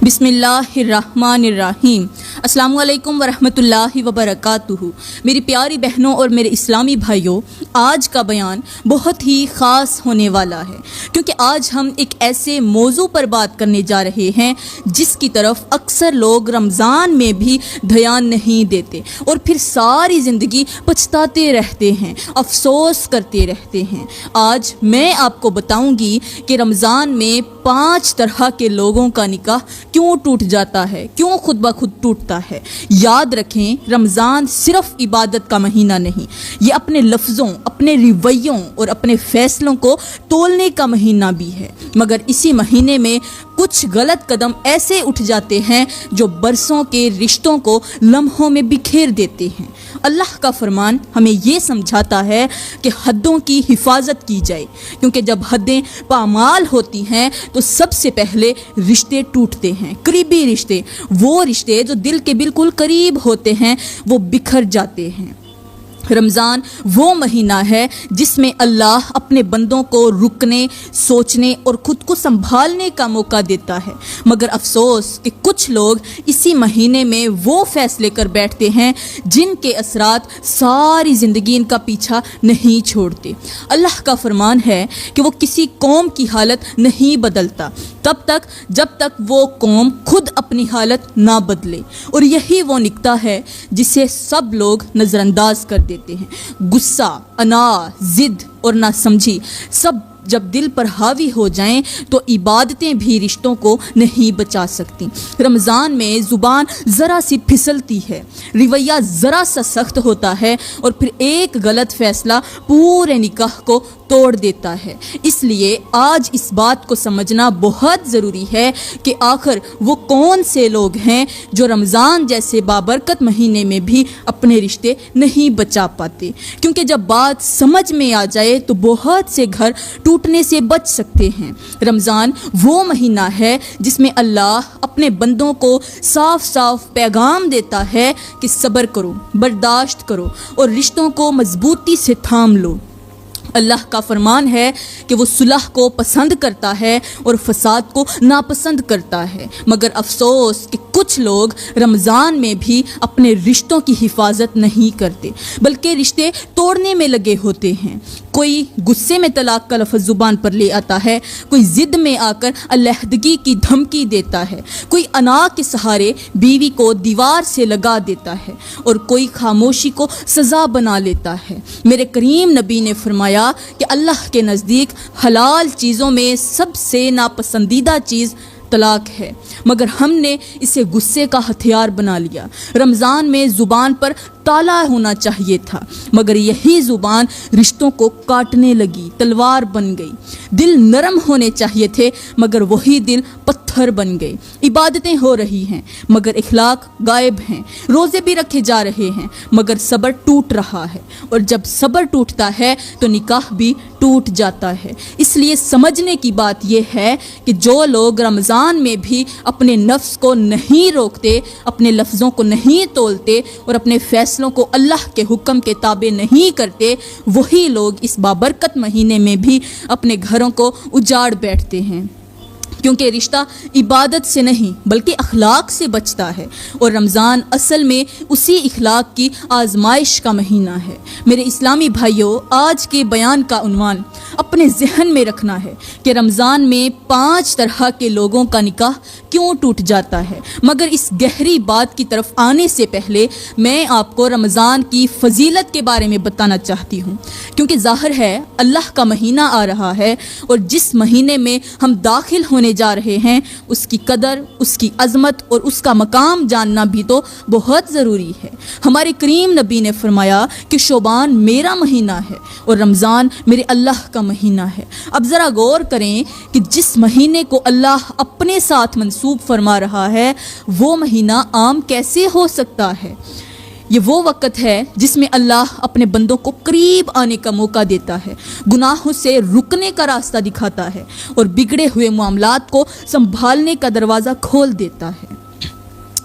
بسم اللہ الرحمن الرحیم۔ السلام علیکم ورحمۃ اللہ وبرکاتہ۔ میری پیاری بہنوں اور میرے اسلامی بھائیوں، آج کا بیان بہت ہی خاص ہونے والا ہے، کیونکہ آج ہم ایک ایسے موضوع پر بات کرنے جا رہے ہیں جس کی طرف اکثر لوگ رمضان میں بھی دھیان نہیں دیتے اور پھر ساری زندگی پچھتاتے رہتے ہیں، افسوس کرتے رہتے ہیں۔ آج میں آپ کو بتاؤں گی کہ رمضان میں 5 طرح کے لوگوں کا نکاح کیوں ٹوٹ جاتا ہے، کیوں خود بخود ٹوٹتا ہے۔ یاد رکھیں، رمضان صرف عبادت کا مہینہ نہیں، یہ اپنے لفظوں، اپنے رویوں اور اپنے فیصلوں کو تولنے کا مہینہ بھی ہے۔ مگر اسی مہینے میں کچھ غلط قدم ایسے اٹھ جاتے ہیں جو برسوں کے رشتوں کو لمحوں میں بکھیر دیتے ہیں۔ اللہ کا فرمان ہمیں یہ سمجھاتا ہے کہ حدوں کی حفاظت کی جائے، کیونکہ جب حدیں پامال ہوتی ہیں تو سب سے پہلے رشتے ٹوٹتے ہیں۔ قریبی رشتے، وہ رشتے جو دل کے بالکل قریب ہوتے ہیں، وہ بکھر جاتے ہیں۔ رمضان وہ مہینہ ہے جس میں اللہ اپنے بندوں کو رکنے، سوچنے اور خود کو سنبھالنے کا موقع دیتا ہے۔ مگر افسوس کہ کچھ لوگ اسی مہینے میں وہ فیصلے کر بیٹھتے ہیں جن کے اثرات ساری زندگی ان کا پیچھا نہیں چھوڑتے۔ اللہ کا فرمان ہے کہ وہ کسی قوم کی حالت نہیں بدلتا تب تک جب تک وہ قوم خود اپنی حالت نہ بدلے، اور یہی وہ نکتہ ہے جسے سب لوگ نظر انداز کر دیتے ہیں۔ غصہ، انا، ضد اور نہ سمجھی سب جب دل پر حاوی ہو جائیں تو عبادتیں بھی رشتوں کو نہیں بچا سکتی۔ رمضان میں زبان ذرا سی پھسلتی ہے، رویہ ذرا سا سخت ہوتا ہے اور پھر ایک غلط فیصلہ پورے نکاح کو توڑ دیتا ہے۔ اس لیے آج اس بات کو سمجھنا بہت ضروری ہے کہ آخر وہ کون سے لوگ ہیں جو رمضان جیسے بابرکت مہینے میں بھی اپنے رشتے نہیں بچا پاتے، کیونکہ جب بات سمجھ میں آ جائے تو بہت سے گھر ٹوٹنے سے بچ سکتے ہیں۔ رمضان وہ مہینہ ہے جس میں اللہ اپنے بندوں کو صاف صاف پیغام دیتا ہے کہ صبر کرو، برداشت کرو اور رشتوں کو مضبوطی سے تھام لو۔ اللہ کا فرمان ہے کہ وہ صلح کو پسند کرتا ہے اور فساد کو ناپسند کرتا ہے۔ مگر افسوس کہ کچھ لوگ رمضان میں بھی اپنے رشتوں کی حفاظت نہیں کرتے، بلکہ رشتے توڑنے میں لگے ہوتے ہیں۔ کوئی غصے میں طلاق کا لفظ زبان پر لے آتا ہے، کوئی ضد میں آ کر علیحدگی کی دھمکی دیتا ہے، کوئی انا کے سہارے بیوی کو دیوار سے لگا دیتا ہے اور کوئی خاموشی کو سزا بنا لیتا ہے۔ میرے کریم نبی نے فرمایا کہ اللہ کے نزدیک حلال چیزوں میں سب سے ناپسندیدہ چیز طلاق ہے، مگر ہم نے اسے غصے کا ہتھیار بنا لیا۔ رمضان میں زبان پر تالا ہونا چاہیے تھا، مگر یہی زبان رشتوں کو کاٹنے لگی، تلوار بن گئی۔ دل نرم ہونے چاہیے تھے، مگر وہی دل پتھر بن گئے۔ عبادتیں ہو رہی ہیں مگر اخلاق غائب ہیں، روزے بھی رکھے جا رہے ہیں مگر صبر ٹوٹ رہا ہے، اور جب صبر ٹوٹتا ہے تو نکاح بھی ٹوٹ جاتا ہے۔ اس لیے سمجھنے کی بات یہ ہے کہ جو لوگ رمضان میں بھی اپنے نفس کو نہیں روکتے، اپنے لفظوں کو نہیں تولتے اور اپنے فیصلوں کو اللہ کے حکم کے تابع نہیں کرتے، وہی لوگ اس بابرکت مہینے میں بھی اپنے گھروں کو اجاڑ بیٹھتے ہیں، کیونکہ رشتہ عبادت سے نہیں بلکہ اخلاق سے بچتا ہے، اور رمضان اصل میں اسی اخلاق کی آزمائش کا مہینہ ہے۔ میرے اسلامی بھائیوں، آج کے بیان کا عنوان اپنے ذہن میں رکھنا ہے کہ رمضان میں 5 طرح کے لوگوں کا نکاح کیوں ٹوٹ جاتا ہے۔ مگر اس گہری بات کی طرف آنے سے پہلے میں آپ کو رمضان کی فضیلت کے بارے میں بتانا چاہتی ہوں، کیونکہ ظاہر ہے اللہ کا مہینہ آ رہا ہے، اور جس مہینے میں ہم داخل ہونے جا رہے ہیں اس کی قدر، اس کی عظمت اور اس کا مقام جاننا بھی تو بہت ضروری ہے۔ ہمارے کریم نبی نے فرمایا کہ شعبان میرا مہینہ ہے اور رمضان میرے اللہ کا مہینہ ہے۔ اب ذرا غور کریں کہ جس مہینے کو اللہ اپنے ساتھ منسوب فرما رہا ہے وہ مہینہ عام کیسے ہو سکتا ہے؟ یہ وہ وقت ہے جس میں اللہ اپنے بندوں کو قریب آنے کا موقع دیتا ہے، گناہوں سے رکنے کا راستہ دکھاتا ہے اور بگڑے ہوئے معاملات کو سنبھالنے کا دروازہ کھول دیتا ہے۔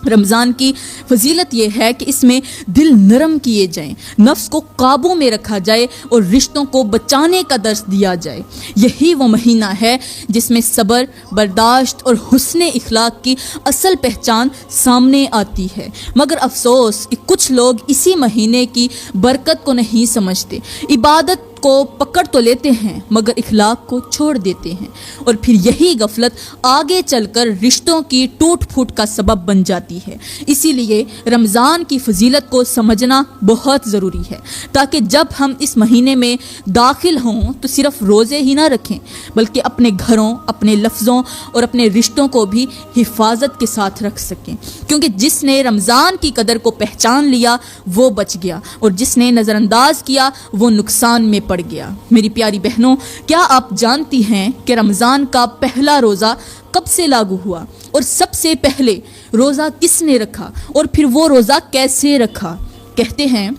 رمضان کی فضیلت یہ ہے کہ اس میں دل نرم کیے جائیں، نفس کو قابو میں رکھا جائے اور رشتوں کو بچانے کا درس دیا جائے۔ یہی وہ مہینہ ہے جس میں صبر، برداشت اور حسن اخلاق کی اصل پہچان سامنے آتی ہے، مگر افسوس کہ کچھ لوگ اسی مہینے کی برکت کو نہیں سمجھتے، عبادت کو پکڑ تو لیتے ہیں مگر اخلاق کو چھوڑ دیتے ہیں، اور پھر یہی غفلت آگے چل کر رشتوں کی ٹوٹ پھوٹ کا سبب بن جاتی ہے۔ اسی لیے رمضان کی فضیلت کو سمجھنا بہت ضروری ہے، تاکہ جب ہم اس مہینے میں داخل ہوں تو صرف روزے ہی نہ رکھیں بلکہ اپنے گھروں، اپنے لفظوں اور اپنے رشتوں کو بھی حفاظت کے ساتھ رکھ سکیں، کیونکہ جس نے رمضان کی قدر کو پہچان لیا وہ بچ گیا، اور جس نے نظر انداز کیا وہ نقصان میں پڑ گیا۔ میری پیاری بہنوں، کیا آپ جانتی ہیں کہ رمضان کا پہلا روزہ کب سے لاگو ہوا، اور سب سے پہلے روزہ کس نے رکھا، اور پھر وہ روزہ کیسے رکھا؟ کہتے ہیں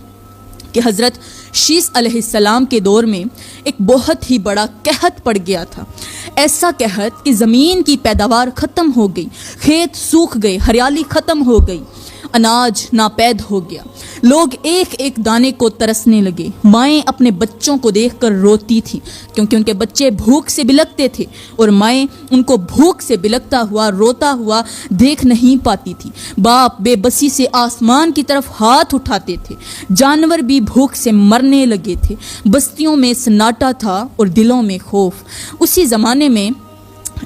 کہ حضرت شیس علیہ السلام کے دور میں ایک بہت ہی بڑا قحط پڑ گیا تھا، ایسا قحط کہ زمین کی پیداوار ختم ہو گئی، کھیت سوکھ گئے، ہریالی ختم ہو گئی، اناج ناپید ہو گیا، لوگ ایک ایک دانے کو ترسنے لگے، مائیں اپنے بچوں کو دیکھ کر روتی تھیں کیونکہ ان کے بچے بھوک سے بلکتے تھے، اور مائیں ان کو بھوک سے بلکتا ہوا روتا ہوا دیکھ نہیں پاتی تھی، باپ بے بسی سے آسمان کی طرف ہاتھ اٹھاتے تھے، جانور بھی بھوک سے مرنے لگے تھے، بستیوں میں سناٹا تھا اور دلوں میں خوف۔ اسی زمانے میں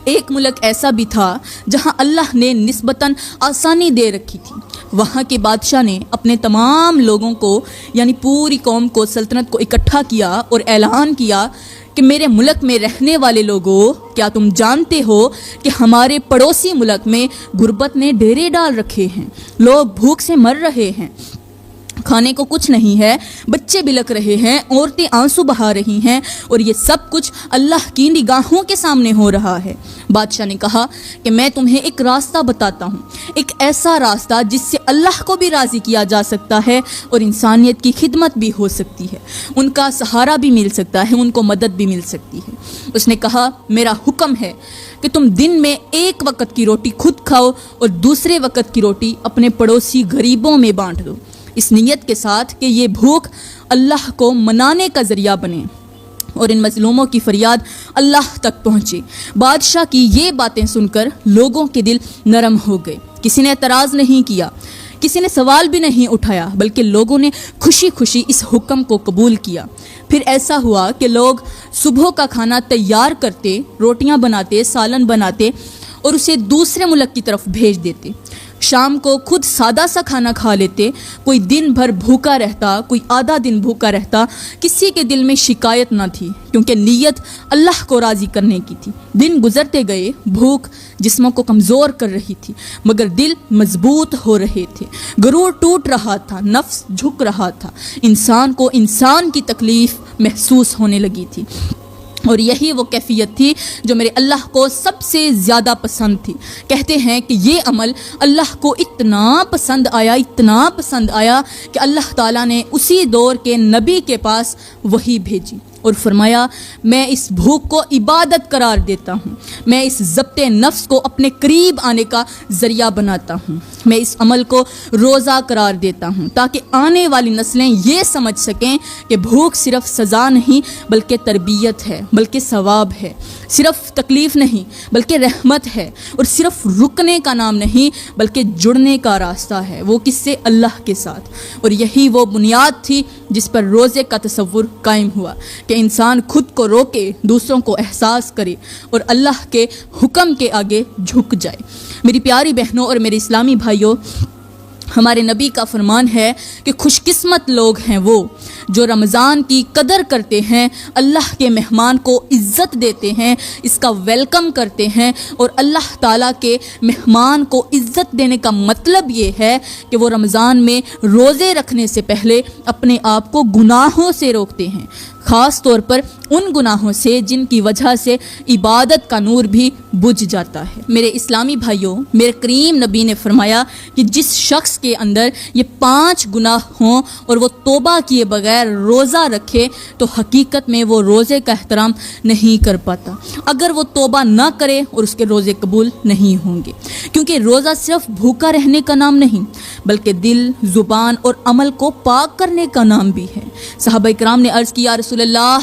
ایک ملک ایسا بھی تھا جہاں اللہ نے نسبتاً آسانی دے رکھی تھی، وہاں کے بادشاہ نے اپنے تمام لوگوں کو یعنی پوری قوم کو، سلطنت کو اکٹھا کیا اور اعلان کیا کہ میرے ملک میں رہنے والے لوگوں، کیا تم جانتے ہو کہ ہمارے پڑوسی ملک میں غربت نے ڈیرے ڈال رکھے ہیں، لوگ بھوک سے مر رہے ہیں، کھانے کو کچھ نہیں ہے، بچے بلک رہے ہیں، عورتیں آنسو بہا رہی ہیں، اور یہ سب کچھ اللہ کی نگاہوں کے سامنے ہو رہا ہے۔ بادشاہ نے کہا کہ میں تمہیں ایک راستہ بتاتا ہوں، ایک ایسا راستہ جس سے اللہ کو بھی راضی کیا جا سکتا ہے اور انسانیت کی خدمت بھی ہو سکتی ہے، ان کا سہارا بھی مل سکتا ہے، ان کو مدد بھی مل سکتی ہے۔ اس نے کہا میرا حکم ہے کہ تم دن میں ایک وقت کی روٹی خود کھاؤ اور دوسرے وقت کی روٹی اپنے پڑوسی غریبوں میں بانٹ دو، اس نیت کے ساتھ کہ یہ بھوک اللہ کو منانے کا ذریعہ بنے اور ان مظلوموں کی فریاد اللہ تک پہنچے۔ بادشاہ کی یہ باتیں سن کر لوگوں کے دل نرم ہو گئے، کسی نے اعتراض نہیں کیا، کسی نے سوال بھی نہیں اٹھایا، بلکہ لوگوں نے خوشی خوشی اس حکم کو قبول کیا۔ پھر ایسا ہوا کہ لوگ صبح کا کھانا تیار کرتے، روٹیاں بناتے، سالن بناتے اور اسے دوسرے ملک کی طرف بھیج دیتے، شام کو خود سادہ سا کھانا کھا لیتے، کوئی دن بھر بھوکا رہتا، کوئی آدھا دن بھوکا رہتا، کسی کے دل میں شکایت نہ تھی کیونکہ نیت اللہ کو راضی کرنے کی تھی۔ دن گزرتے گئے، بھوک جسموں کو کمزور کر رہی تھی مگر دل مضبوط ہو رہے تھے، غرور ٹوٹ رہا تھا، نفس جھک رہا تھا، انسان کو انسان کی تکلیف محسوس ہونے لگی تھی، اور یہی وہ کیفیت تھی جو میرے اللہ کو سب سے زیادہ پسند تھی۔ کہتے ہیں کہ یہ عمل اللہ کو اتنا پسند آیا کہ اللہ تعالیٰ نے اسی دور کے نبی کے پاس وحی بھیجی اور فرمایا میں اس بھوک کو عبادت قرار دیتا ہوں، میں اس ضبط نفس کو اپنے قریب آنے کا ذریعہ بناتا ہوں، میں اس عمل کو روزہ قرار دیتا ہوں تاکہ آنے والی نسلیں یہ سمجھ سکیں کہ بھوک صرف سزا نہیں بلکہ تربیت ہے، بلکہ ثواب ہے، صرف تکلیف نہیں بلکہ رحمت ہے، اور صرف رکنے کا نام نہیں بلکہ جڑنے کا راستہ ہے، وہ کس سے؟ اللہ کے ساتھ۔ اور یہی وہ بنیاد تھی جس پر روزے کا تصور قائم ہوا کہ انسان خود کو روکے، دوسروں کو احساس کرے اور اللہ کے حکم کے آگے جھک جائے۔ میری پیاری بہنوں اور میرے اسلامی بھائیوں، ہمارے نبی کا فرمان ہے کہ خوش قسمت لوگ ہیں وہ جو رمضان کی قدر کرتے ہیں، اللہ کے مہمان کو عزت دیتے ہیں، اس کا ویلکم کرتے ہیں، اور اللہ تعالیٰ کے مہمان کو عزت دینے کا مطلب یہ ہے کہ وہ رمضان میں روزے رکھنے سے پہلے اپنے آپ کو گناہوں سے روکتے ہیں، خاص طور پر ان گناہوں سے جن کی وجہ سے عبادت کا نور بھی بجھ جاتا ہے۔ میرے اسلامی بھائیوں، میرے کریم نبی نے فرمایا کہ جس شخص کے اندر یہ 5 گناہ ہوں اور وہ توبہ کیے بغیر روزہ رکھے تو حقیقت میں وہ روزے کا احترام نہیں کر پاتا، اگر وہ توبہ نہ کرے اور اس کے روزے قبول نہیں ہوں گے، کیونکہ روزہ صرف بھوکا رہنے کا نام نہیں بلکہ دل، زبان اور عمل کو پاک کرنے کا نام بھی ہے۔ صحابہ کرام نے عرض کی، یا رسول اللہ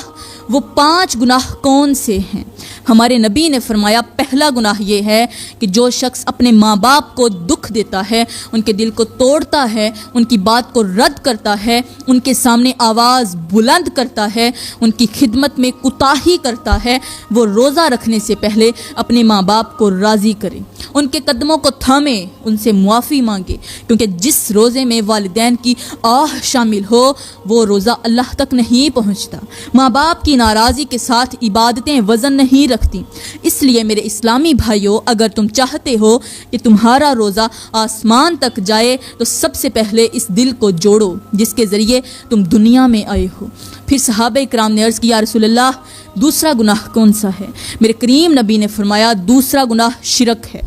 وہ 5 گناہ کون سے ہیں؟ ہمارے نبی نے فرمایا پہلا گناہ یہ ہے کہ جو شخص اپنے ماں باپ کو دکھ دیتا ہے، ان کے دل کو توڑتا ہے، ان کی بات کو رد کرتا ہے، ان کے سامنے آواز بلند کرتا ہے، ان کی خدمت میں کوتاہی کرتا ہے، وہ روزہ رکھنے سے پہلے اپنے ماں باپ کو راضی کرے، ان کے قدموں کو تھامے، ان سے معافی مانگے، کیونکہ جس روزے میں والدین کی آہ شامل ہو وہ روزہ اللہ تک نہیں پہنچتا۔ ماں باپ کی ناراضی کے ساتھ عبادتیں وزن نہیں رکھتی۔ اس لیے میرے اسلامی بھائیوں، اگر تم چاہتے ہو کہ تمہارا روزہ آسمان تک جائے تو سب سے پہلے اس دل کو جوڑو جس کے ذریعے تم دنیا میں آئے ہو۔ پھر صحابہ کرام نے عرض کیا، یا رسول اللہ دوسرا گناہ کون سا ہے؟ میرے کریم نبی نے فرمایا دوسرا گناہ شرک ہے۔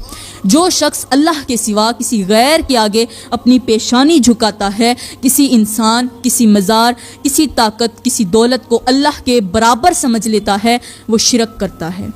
جو شخص اللہ کے سوا کسی غیر کے آگے اپنی پیشانی جھکاتا ہے، کسی انسان، کسی مزار، کسی طاقت، کسی دولت کو اللہ کے برابر سمجھ لیتا ہے، وہ شرک کرتا ہے،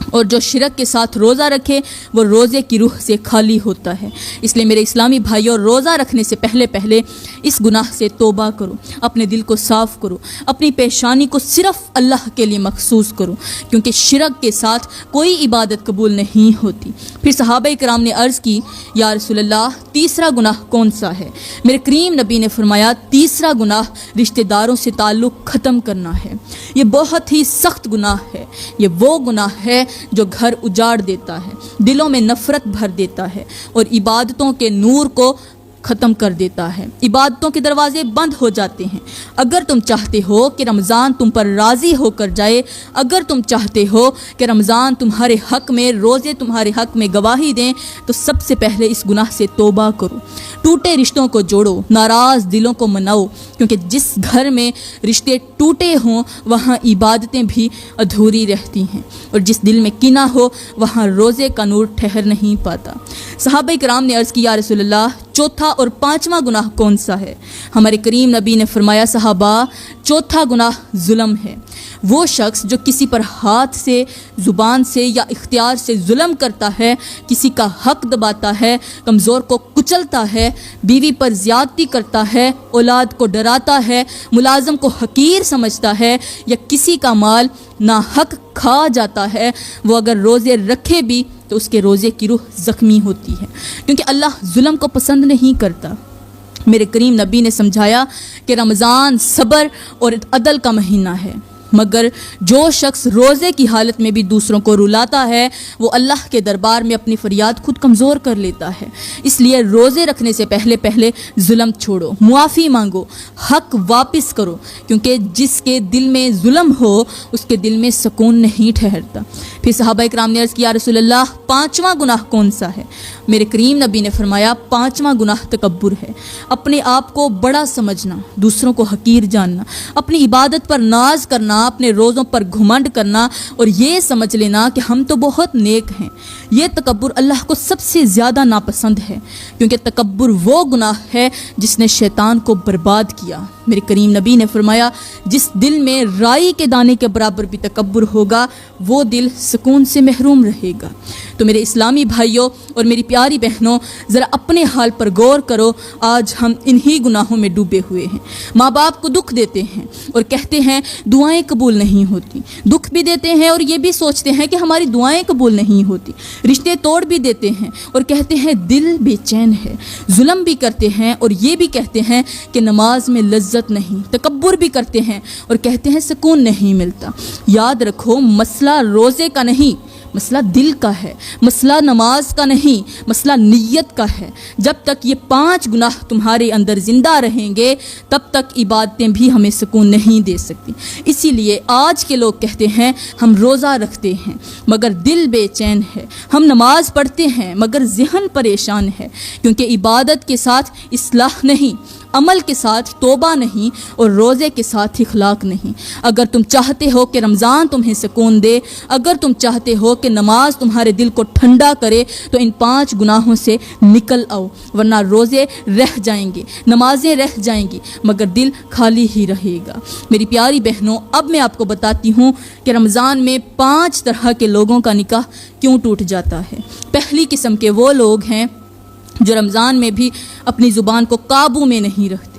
اور جو شرک کے ساتھ روزہ رکھے وہ روزے کی روح سے خالی ہوتا ہے۔ اس لیے میرے اسلامی بھائیوں، روزہ رکھنے سے پہلے اس گناہ سے توبہ کرو، اپنے دل کو صاف کرو، اپنی پیشانی کو صرف اللہ کے لیے مخصوص کرو، کیونکہ شرک کے ساتھ کوئی عبادت قبول نہیں ہوتی۔ پھر صحابہ کرام نے عرض کی، یا رسول اللہ تیسرا گناہ کون سا ہے؟ میرے کریم نبی نے فرمایا تیسرا گناہ رشتہ داروں سے تعلق ختم کرنا ہے۔ یہ بہت ہی سخت گناہ ہے۔ یہ وہ گناہ ہے جو گھر اجاڑ دیتا ہے، دلوں میں نفرت بھر دیتا ہے اور عبادتوں کے نور کو ختم کر دیتا ہے۔ عبادتوں کے دروازے بند ہو جاتے ہیں۔ اگر تم چاہتے ہو کہ رمضان تم پر راضی ہو کر جائے، اگر تم چاہتے ہو کہ رمضان تمہارے حق میں، روزے تمہارے حق میں گواہی دیں، تو سب سے پہلے اس گناہ سے توبہ کرو، ٹوٹے رشتوں کو جوڑو، ناراض دلوں کو مناؤ، کیونکہ جس گھر میں رشتے ٹوٹے ہوں وہاں عبادتیں بھی ادھوری رہتی ہیں، اور جس دل میں کینہ ہو وہاں روزے کا نور ٹھہر نہیں پاتا۔ صحابہ کرام نے عرض کی، یا رسول اللہ چوتھا اور پانچواں گناہ کون سا ہے؟ ہمارے کریم نبی نے فرمایا، صحابہ چوتھا گناہ ظلم ہے۔ وہ شخص جو کسی پر ہاتھ سے، زبان سے یا اختیار سے ظلم کرتا ہے، کسی کا حق دباتا ہے، کمزور کو کچلتا ہے، بیوی پر زیادتی کرتا ہے، اولاد کو ڈراتا ہے، ملازم کو حقیر سمجھتا ہے، یا کسی کا مال ناحق کھا جاتا ہے، وہ اگر روزے رکھے بھی تو اس کے روزے کی روح زخمی ہوتی ہے، کیونکہ اللہ ظلم کو پسند نہیں کرتا۔ میرے کریم نبی نے سمجھایا کہ رمضان صبر اور عدل کا مہینہ ہے، مگر جو شخص روزے کی حالت میں بھی دوسروں کو رلاتا ہے وہ اللہ کے دربار میں اپنی فریاد خود کمزور کر لیتا ہے۔ اس لیے روزے رکھنے سے پہلے ظلم چھوڑو، معافی مانگو، حق واپس کرو، کیونکہ جس کے دل میں ظلم ہو اس کے دل میں سکون نہیں ٹھہرتا۔ پھر صحابہ کرام نے عرض کیا، رسول اللہ پانچواں گناہ کون سا ہے؟ میرے کریم نبی نے فرمایا پانچواں گناہ تکبر ہے، اپنے آپ کو بڑا سمجھنا، دوسروں کو حقیر جاننا، اپنی عبادت پر ناز کرنا، اپنے روزوں پر گھمنڈ کرنا اور یہ سمجھ لینا کہ ہم تو بہت نیک ہیں۔ یہ تکبر اللہ کو سب سے زیادہ ناپسند ہے، کیونکہ تکبر وہ گناہ ہے جس نے شیطان کو برباد کیا۔ میرے کریم نبی نے فرمایا جس دل میں رائی کے دانے کے برابر بھی تکبر ہوگا وہ دل سکون سے محروم رہے گا۔ تو میرے اسلامی بھائیوں اور میری پیاری بہنوں، ذرا اپنے حال پر غور کرو۔ آج ہم انہی گناہوں میں ڈوبے ہوئے ہیں۔ ماں باپ کو دکھ دیتے ہیں اور کہتے ہیں دعائیں قبول نہیں ہوتی، دکھ بھی دیتے ہیں اور یہ بھی سوچتے ہیں کہ ہماری دعائیں قبول نہیں ہوتی، رشتے توڑ بھی دیتے ہیں اور کہتے ہیں دل بے چین ہے، ظلم بھی کرتے ہیں اور یہ بھی کہتے ہیں کہ نماز میں لذت نہیں، تکبر بھی کرتے ہیں اور کہتے ہیں سکون نہیں ملتا۔ یاد رکھو مسئلہ روزے کا نہیں، مسئلہ دل کا ہے، مسئلہ نماز کا نہیں، مسئلہ نیت کا ہے۔ جب تک یہ 5 گناہ تمہارے اندر زندہ رہیں گے تب تک عبادتیں بھی ہمیں سکون نہیں دے سکتی۔ اسی لیے آج کے لوگ کہتے ہیں ہم روزہ رکھتے ہیں مگر دل بے چین ہے، ہم نماز پڑھتے ہیں مگر ذہن پریشان ہے، کیونکہ عبادت کے ساتھ اصلاح نہیں، عمل کے ساتھ توبہ نہیں اور روزے کے ساتھ اخلاق نہیں۔ اگر تم چاہتے ہو کہ رمضان تمہیں سکون دے، اگر تم چاہتے ہو کہ نماز تمہارے دل کو ٹھنڈا کرے، تو ان 5 گناہوں سے نکل آؤ، ورنہ روزے رہ جائیں گے، نمازیں رہ جائیں گی، مگر دل خالی ہی رہے گا۔ میری پیاری بہنوں، اب میں آپ کو بتاتی ہوں کہ رمضان میں 5 طرح کے لوگوں کا نکاح کیوں ٹوٹ جاتا ہے۔ پہلی قسم کے وہ لوگ ہیں جو رمضان میں بھی اپنی زبان کو قابو میں نہیں رکھتے۔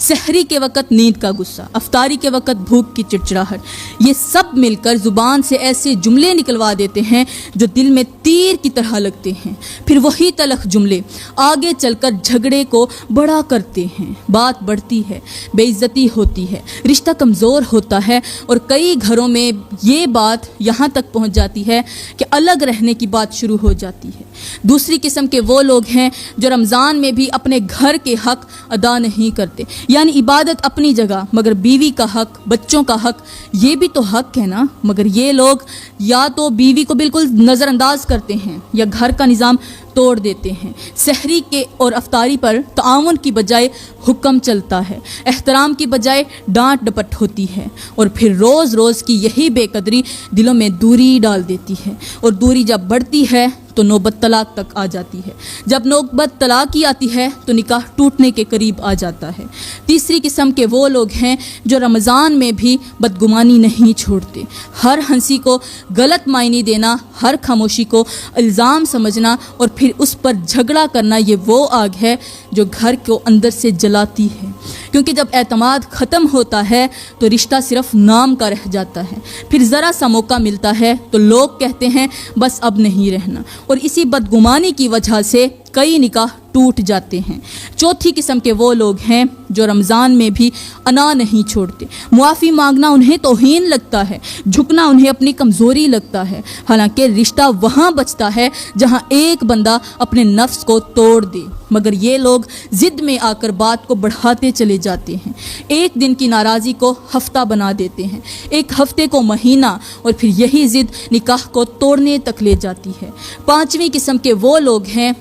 سحری کے وقت نیند کا غصہ، افطاری کے وقت بھوک کی چڑچڑاہٹ، یہ سب مل کر زبان سے ایسے جملے نکلوا دیتے ہیں جو دل میں تیر کی طرح لگتے ہیں۔ پھر وہی تلخ جملے آگے چل کر جھگڑے کو بڑا کرتے ہیں، بات بڑھتی ہے، بے عزتی ہوتی ہے، رشتہ کمزور ہوتا ہے، اور کئی گھروں میں یہ بات یہاں تک پہنچ جاتی ہے کہ الگ رہنے کی بات شروع ہو جاتی ہے۔ دوسری قسم کے وہ لوگ ہیں جو رمضان میں بھی اپنے گھر کے حق ادا نہیں کرتے، یعنی عبادت اپنی جگہ مگر بیوی کا حق، بچوں کا حق، یہ بھی تو حق ہے نا، مگر یہ لوگ یا تو بیوی کو بالکل نظر انداز کرتے ہیں یا گھر کا نظام توڑ دیتے ہیں۔ سحری کے اور افطاری پر تعاون کی بجائے حکم چلتا ہے، احترام کی بجائے ڈانٹ ڈپٹ ہوتی ہے، اور پھر روز روز کی یہی بے قدری دلوں میں دوری ڈال دیتی ہے، اور دوری جب بڑھتی ہے تو نوبت طلاق تک آ جاتی ہے۔ جب نوبت طلاق کی آتی ہے تو نکاح ٹوٹنے کے قریب آ جاتا ہے۔ تیسری قسم کے وہ لوگ ہیں جو رمضان میں بھی بدگمانی نہیں چھوڑتے۔ ہر ہنسی کو غلط معنی دینا، ہر خاموشی کو الزام سمجھنا، اور پھر اس پر جھگڑا کرنا، یہ وہ آگ ہے جو گھر کو اندر سے جلاتی ہے، کیونکہ جب اعتماد ختم ہوتا ہے تو رشتہ صرف نام کا رہ جاتا ہے۔ پھر ذرا سا موقع ملتا ہے تو لوگ کہتے ہیں بس اب نہیں رہنا، اور اسی بدگمانی کی وجہ سے کئی نکاح ٹوٹ جاتے ہیں۔ چوتھی قسم کے وہ لوگ ہیں جو رمضان میں بھی انا نہیں چھوڑتے۔ معافی مانگنا انہیں توہین لگتا ہے، جھکنا انہیں اپنی کمزوری لگتا ہے، حالانکہ رشتہ وہاں بچتا ہے جہاں ایک بندہ اپنے نفس کو توڑ دے، مگر یہ لوگ ضد میں آ کر بات کو بڑھاتے چلے جاتے ہیں۔ ایک دن کی ناراضی کو ہفتہ بنا دیتے ہیں، ایک ہفتے کو مہینہ، اور پھر یہی ضد نکاح کو توڑنے تک لے جاتی ہے۔ پانچویں قسم کے وہ لوگ ہیں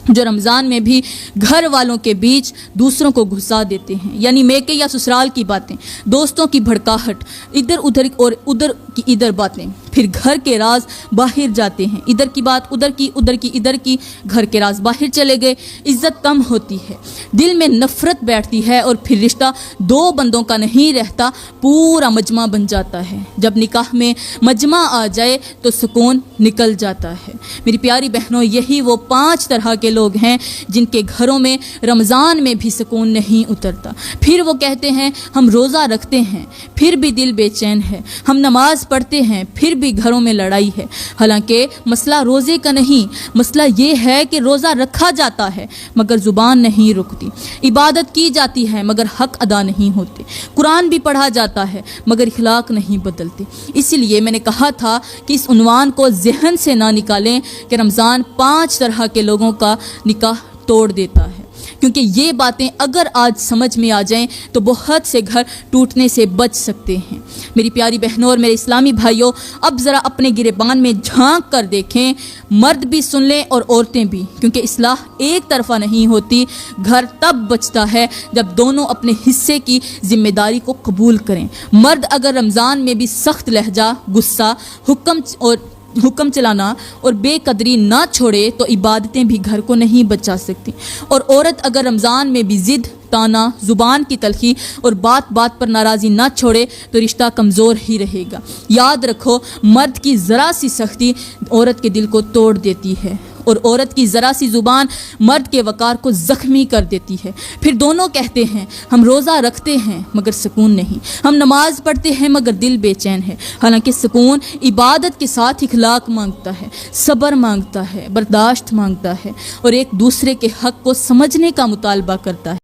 جو رمضان میں بھی گھر والوں کے بیچ دوسروں کو گھسا دیتے ہیں، یعنی میکے یا سسرال کی باتیں، دوستوں کی بھڑکاہٹ، ادھر ادھر اور ادھر کی ادھر باتیں، پھر گھر کے راز باہر جاتے ہیں، ادھر کی بات ادھر کی، ادھر کی ادھر کی، گھر کے راز باہر چلے گئے، عزت کم ہوتی ہے، دل میں نفرت بیٹھتی ہے، اور پھر رشتہ 2 بندوں کا نہیں رہتا، پورا مجمع بن جاتا ہے۔ جب نکاح میں مجمع آ جائے تو سکون نکل جاتا ہے۔ میری پیاری بہنوں، یہی وہ 5 طرح کے لوگ ہیں جن کے گھروں میں رمضان میں بھی سکون نہیں اترتا۔ پھر وہ کہتے ہیں ہم روزہ رکھتے ہیں، پھر بھی دل بے چین ہے، ہم نماز پڑھتے ہیں، پھر بھی گھروں میں لڑائی ہے۔ حالانکہ مسئلہ روزے کا نہیں، مسئلہ یہ ہے کہ روزہ رکھا جاتا ہے مگر زبان نہیں رکتی، عبادت کی جاتی ہے مگر حق ادا نہیں ہوتے، قرآن بھی پڑھا جاتا ہے مگر اخلاق نہیں بدلتے۔ اسی لیے میں نے کہا تھا کہ اس عنوان کو ذہن سے نہ نکالیں کہ رمضان 5 طرح کے لوگوں کا نکاح توڑ دیتا ہے، کیونکہ یہ باتیں اگر آج سمجھ میں آ جائیں تو بہت سے گھر ٹوٹنے سے بچ سکتے ہیں۔ میری پیاری بہنوں اور میرے اسلامی بھائیوں، اب ذرا اپنے گریبان میں جھانک کر دیکھیں، مرد بھی سن لیں اور عورتیں بھی، کیونکہ اصلاح ایک طرفہ نہیں ہوتی، گھر تب بچتا ہے جب دونوں اپنے حصے کی ذمہ داری کو قبول کریں۔ مرد اگر رمضان میں بھی سخت لہجہ، غصہ، حکم چلانا اور بے قدری نہ چھوڑے تو عبادتیں بھی گھر کو نہیں بچا سکتی، اور عورت اگر رمضان میں بھی ضد، تانا، زبان کی تلخی اور بات بات پر ناراضی نہ چھوڑے تو رشتہ کمزور ہی رہے گا۔ یاد رکھو، مرد کی ذرا سی سختی عورت کے دل کو توڑ دیتی ہے، اور عورت کی ذرا سی زبان مرد کے وقار کو زخمی کر دیتی ہے۔ پھر دونوں کہتے ہیں ہم روزہ رکھتے ہیں مگر سکون نہیں، ہم نماز پڑھتے ہیں مگر دل بے چین ہے، حالانکہ سکون عبادت کے ساتھ اخلاق مانگتا ہے، صبر مانگتا ہے، برداشت مانگتا ہے، اور ایک دوسرے کے حق کو سمجھنے کا مطالبہ کرتا ہے۔